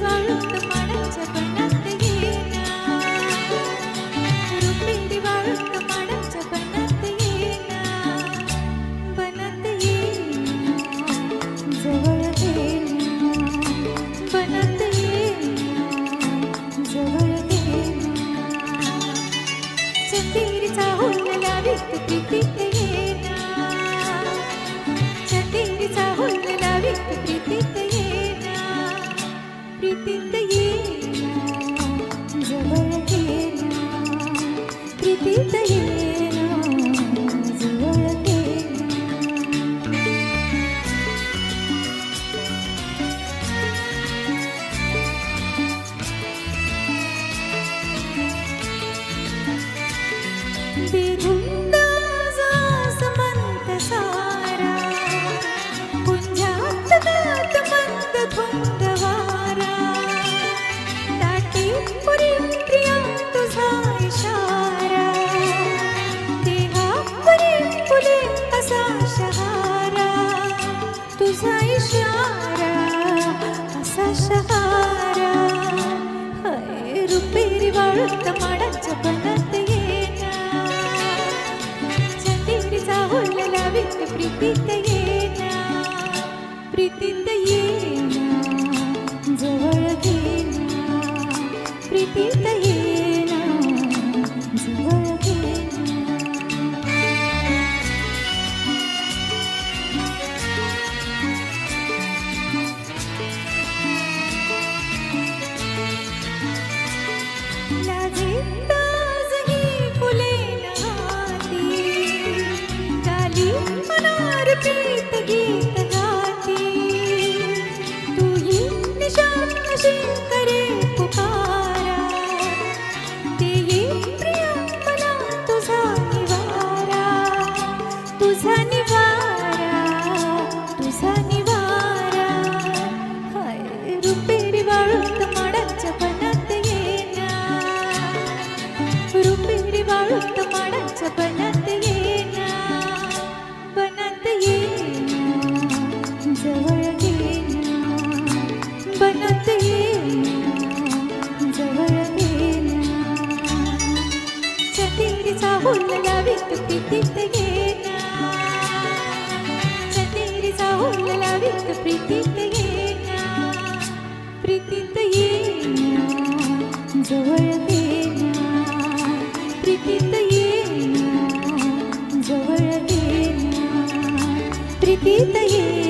वाळूत माडाच्या बनात येना, रुपेरी वाळूत माडाच्या बनात येना, बनात येना, जवळ येना, बनात येना, जवळ येना, चंदेरीचा हुल लावीत प्रीतीत येना, चंदेरीचा हुल लावीत प्रीतीत येना, प्रीतीत येना, जवळ येना, प्रीतीत येना, जवळ येना. बेधुंद जास मंत सारा, पुंजात गात मंद धुंद वारा, दाटी पुरी प्रिया तुझा इशारा, देहा पुरी फुले असा शहारा, तुझा इशारा असा शहारा. हाय रुपेरी वाळूत माडाच्या बनात येना, चंदेरीचा हुल लावीत प्रीतीत येना, प्रीतीत येना, जवळ येना, प्रीतीत येना, जवळ येना. लाजेत आजही फुले नहाती, गाली मनार प्रीत गीत गाती, तू ही निशाशी करे पुकारा, ते ये प्रिया मला तुझा निवारा, तुझा निवारा, तुझा निवारा. हाय रुपेरी वाळूत माडाच्या बनात येना, रुपेरी वाळूत माडाच्या बनात येना, बनात येना, जवळ येना, बनात येना, जवळ येना, चंदेरीचा हुल लावीत प्रीतीत येना, चंदेरीचा हुल लावीत प्रीतीत येना, प्रीतीत येना, जवळ येना, प्रीतीत येना, जवळ येना, प्रीतीत येना.